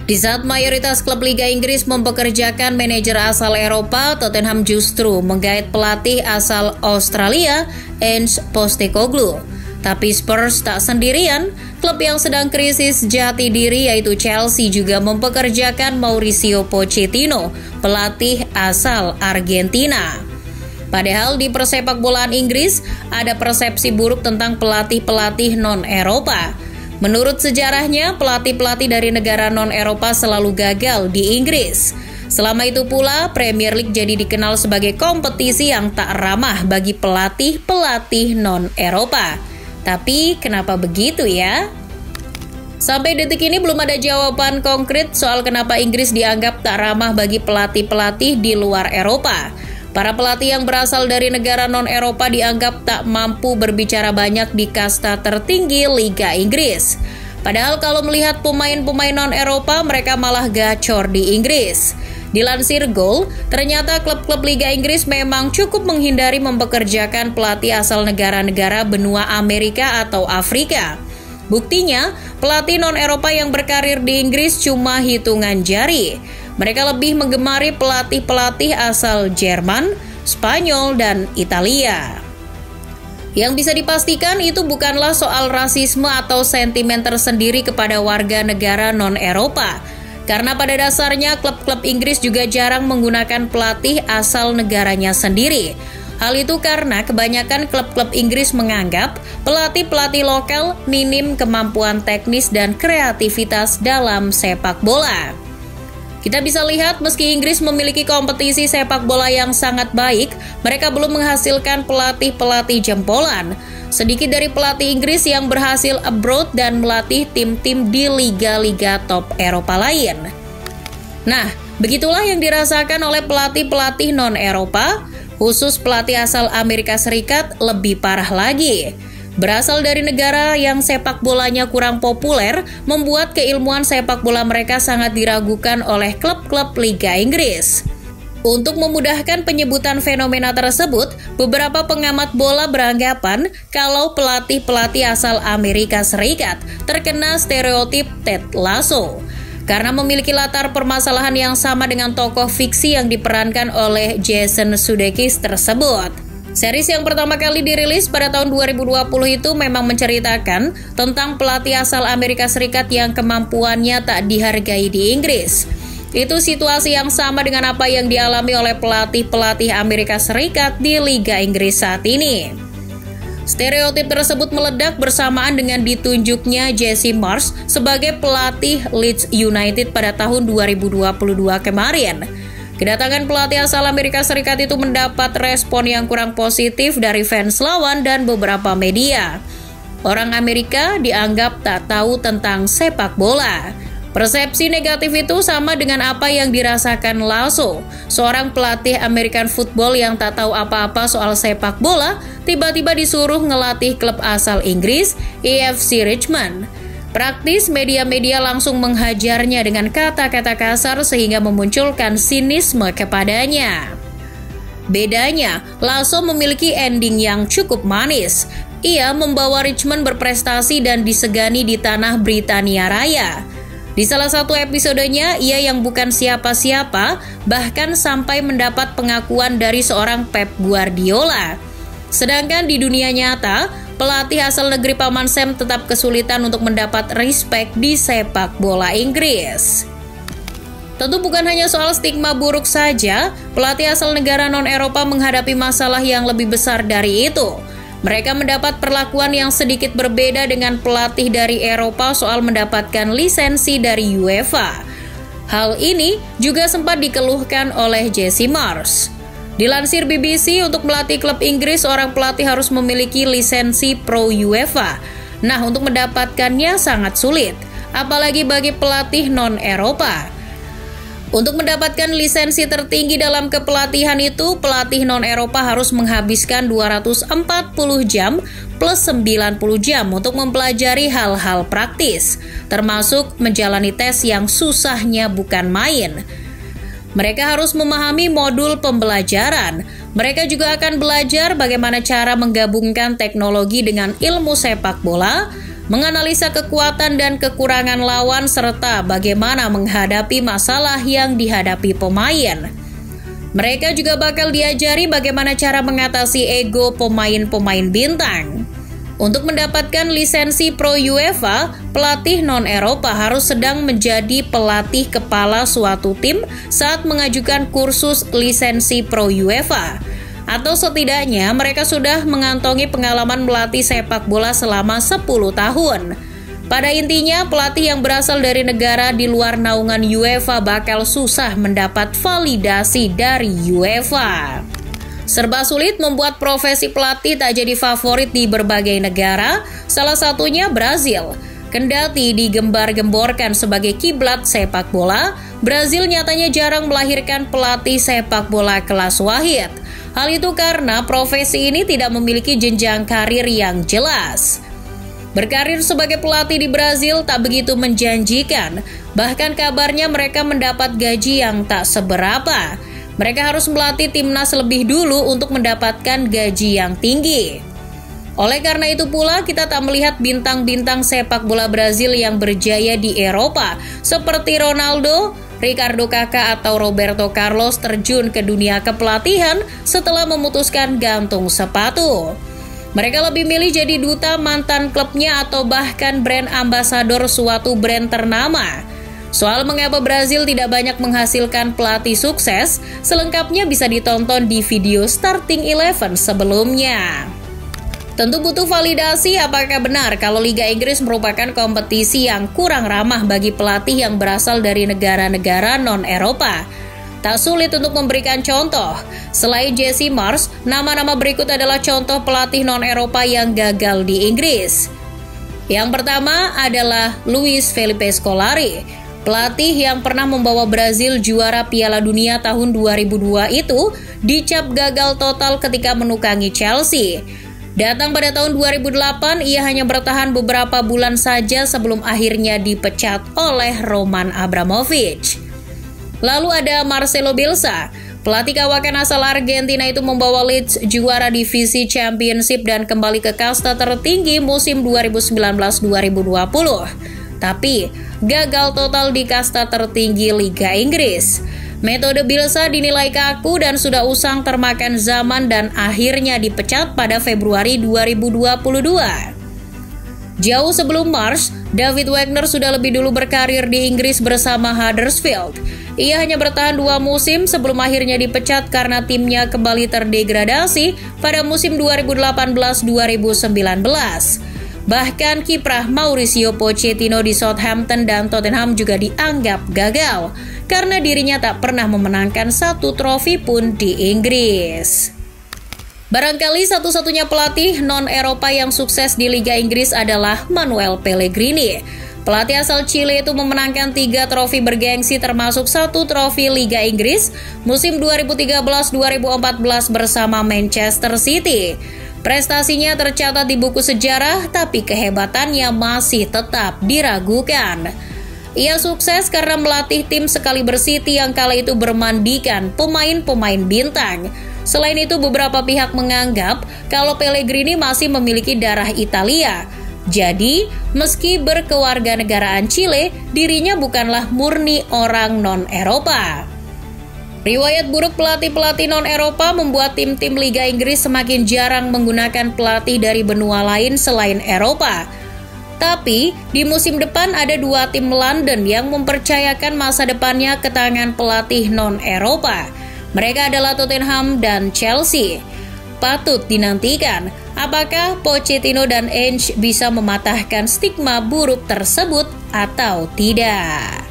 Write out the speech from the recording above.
Di saat mayoritas klub Liga Inggris mempekerjakan manajer asal Eropa, Tottenham justru menggait pelatih asal Australia, Ange Postecoglou. Tapi Spurs tak sendirian, klub yang sedang krisis jati diri yaitu Chelsea juga mempekerjakan Mauricio Pochettino, pelatih asal Argentina. Padahal di persepakbolaan Inggris ada persepsi buruk tentang pelatih-pelatih non-Eropa. Menurut sejarahnya, pelatih-pelatih dari negara non-Eropa selalu gagal di Inggris. Selama itu pula, Premier League jadi dikenal sebagai kompetisi yang tak ramah bagi pelatih-pelatih non-Eropa. Tapi kenapa begitu ya? Sampai detik ini belum ada jawaban konkret soal kenapa Inggris dianggap tak ramah bagi pelatih-pelatih di luar Eropa. Para pelatih yang berasal dari negara non-Eropa dianggap tak mampu berbicara banyak di kasta tertinggi Liga Inggris. Padahal kalau melihat pemain-pemain non-Eropa, mereka malah gacor di Inggris. Dilansir Goal, ternyata klub-klub Liga Inggris memang cukup menghindari mempekerjakan pelatih asal negara-negara benua Amerika atau Afrika. Buktinya, pelatih non-Eropa yang berkarir di Inggris cuma hitungan jari. Mereka lebih menggemari pelatih-pelatih asal Jerman, Spanyol, dan Italia. Yang bisa dipastikan itu bukanlah soal rasisme atau sentimen tersendiri kepada warga negara non-Eropa. Karena pada dasarnya klub-klub Inggris juga jarang menggunakan pelatih asal negaranya sendiri. Hal itu karena kebanyakan klub-klub Inggris menganggap pelatih-pelatih lokal minim kemampuan teknis dan kreativitas dalam sepak bola. Kita bisa lihat meski Inggris memiliki kompetisi sepak bola yang sangat baik, mereka belum menghasilkan pelatih-pelatih jempolan. Sedikit dari pelatih Inggris yang berhasil abroad dan melatih tim-tim di liga-liga top Eropa lain. Nah, begitulah yang dirasakan oleh pelatih-pelatih non-Eropa, khusus pelatih asal Amerika Serikat lebih parah lagi. Berasal dari negara yang sepak bolanya kurang populer, membuat keilmuan sepak bola mereka sangat diragukan oleh klub-klub Liga Inggris. Untuk memudahkan penyebutan fenomena tersebut, beberapa pengamat bola beranggapan kalau pelatih-pelatih asal Amerika Serikat terkena stereotip Ted Lasso, karena memiliki latar permasalahan yang sama dengan tokoh fiksi yang diperankan oleh Jason Sudeikis tersebut. Series yang pertama kali dirilis pada tahun 2020 itu memang menceritakan tentang pelatih asal Amerika Serikat yang kemampuannya tak dihargai di Inggris. Itu situasi yang sama dengan apa yang dialami oleh pelatih-pelatih Amerika Serikat di Liga Inggris saat ini. Stereotip tersebut meledak bersamaan dengan ditunjuknya Jesse Marsch sebagai pelatih Leeds United pada tahun 2022 kemarin. Kedatangan pelatih asal Amerika Serikat itu mendapat respon yang kurang positif dari fans lawan dan beberapa media. Orang Amerika dianggap tak tahu tentang sepak bola. Persepsi negatif itu sama dengan apa yang dirasakan Lasso, seorang pelatih American football yang tak tahu apa-apa soal sepak bola, tiba-tiba disuruh ngelatih klub asal Inggris, AFC Richmond. Praktis, media-media langsung menghajarnya dengan kata-kata kasar sehingga memunculkan sinisme kepadanya. Bedanya, Lasso memiliki ending yang cukup manis. Ia membawa Richmond berprestasi dan disegani di tanah Britania Raya. Di salah satu episodenya, ia yang bukan siapa-siapa, bahkan sampai mendapat pengakuan dari seorang Pep Guardiola. Sedangkan di dunia nyata, pelatih asal negeri Paman Sam tetap kesulitan untuk mendapat respect di sepak bola Inggris. Tentu bukan hanya soal stigma buruk saja, pelatih asal negara non-Eropa menghadapi masalah yang lebih besar dari itu. Mereka mendapat perlakuan yang sedikit berbeda dengan pelatih dari Eropa soal mendapatkan lisensi dari UEFA. Hal ini juga sempat dikeluhkan oleh Jesse Marsch. Dilansir BBC, untuk melatih klub Inggris, seorang pelatih harus memiliki lisensi Pro UEFA. Nah, untuk mendapatkannya sangat sulit, apalagi bagi pelatih non-Eropa. Untuk mendapatkan lisensi tertinggi dalam kepelatihan itu, pelatih non-Eropa harus menghabiskan 240 jam plus 90 jam untuk mempelajari hal-hal praktis, termasuk menjalani tes yang susahnya bukan main. Mereka harus memahami modul pembelajaran. Mereka juga akan belajar bagaimana cara menggabungkan teknologi dengan ilmu sepak bola, menganalisa kekuatan dan kekurangan lawan, serta bagaimana menghadapi masalah yang dihadapi pemain. Mereka juga bakal diajari bagaimana cara mengatasi ego pemain-pemain bintang. Untuk mendapatkan lisensi Pro UEFA, pelatih non-Eropa harus sedang menjadi pelatih kepala suatu tim saat mengajukan kursus lisensi Pro UEFA. Atau setidaknya mereka sudah mengantongi pengalaman melatih sepak bola selama 10 tahun. Pada intinya, pelatih yang berasal dari negara di luar naungan UEFA bakal susah mendapat validasi dari UEFA. Serba sulit membuat profesi pelatih tak jadi favorit di berbagai negara, salah satunya Brazil. Kendati digembar-gemborkan sebagai kiblat sepak bola, Brazil nyatanya jarang melahirkan pelatih sepak bola kelas wahid. Hal itu karena profesi ini tidak memiliki jenjang karir yang jelas. Berkarir sebagai pelatih di Brazil tak begitu menjanjikan, bahkan kabarnya mereka mendapat gaji yang tak seberapa. Mereka harus melatih timnas lebih dulu untuk mendapatkan gaji yang tinggi. Oleh karena itu pula, kita tak melihat bintang-bintang sepak bola Brazil yang berjaya di Eropa, seperti Ronaldo, Ricardo Kakak atau Roberto Carlos terjun ke dunia kepelatihan setelah memutuskan gantung sepatu. Mereka lebih milih jadi duta mantan klubnya atau bahkan brand ambasador suatu brand ternama. Soal mengapa Brazil tidak banyak menghasilkan pelatih sukses, selengkapnya bisa ditonton di video Starting 11 sebelumnya. Tentu butuh validasi apakah benar kalau Liga Inggris merupakan kompetisi yang kurang ramah bagi pelatih yang berasal dari negara-negara non-Eropa. Tak sulit untuk memberikan contoh. Selain Jesse Marsch, nama-nama berikut adalah contoh pelatih non-Eropa yang gagal di Inggris. Yang pertama adalah Luis Felipe Scolari. Pelatih yang pernah membawa Brazil juara Piala Dunia tahun 2002 itu dicap gagal total ketika menukangi Chelsea. Datang pada tahun 2008, ia hanya bertahan beberapa bulan saja sebelum akhirnya dipecat oleh Roman Abramovich. Lalu ada Marcelo Bielsa. Pelatih kawakan asal Argentina itu membawa Leeds juara divisi Championship dan kembali ke kasta tertinggi musim 2019-2020. Tapi gagal total di kasta tertinggi Liga Inggris. Metode Bielsa dinilai kaku dan sudah usang termakan zaman dan akhirnya dipecat pada Februari 2022. Jauh sebelum Marsch, David Wagner sudah lebih dulu berkarir di Inggris bersama Huddersfield. Ia hanya bertahan 2 musim sebelum akhirnya dipecat karena timnya kembali terdegradasi pada musim 2018-2019. Bahkan kiprah Mauricio Pochettino di Southampton dan Tottenham juga dianggap gagal karena dirinya tak pernah memenangkan 1 trofi pun di Inggris. Barangkali satu-satunya pelatih non-Eropa yang sukses di Liga Inggris adalah Manuel Pellegrini. Pelatih asal Chile itu memenangkan 3 trofi bergengsi termasuk 1 trofi Liga Inggris musim 2013-2014 bersama Manchester City. Prestasinya tercatat di buku sejarah, tapi kehebatannya masih tetap diragukan. Ia sukses karena melatih tim sekaliber City yang kala itu bermandikan pemain-pemain bintang. Selain itu, beberapa pihak menganggap kalau Pellegrini masih memiliki darah Italia. Jadi, meski berkewarganegaraan Chile, dirinya bukanlah murni orang non-Eropa. Riwayat buruk pelatih-pelatih non-Eropa membuat tim-tim Liga Inggris semakin jarang menggunakan pelatih dari benua lain selain Eropa. Tapi, di musim depan ada 2 tim London yang mempercayakan masa depannya ke tangan pelatih non-Eropa. Mereka adalah Tottenham dan Chelsea. Patut dinantikan, apakah Pochettino dan Ange bisa mematahkan stigma buruk tersebut atau tidak.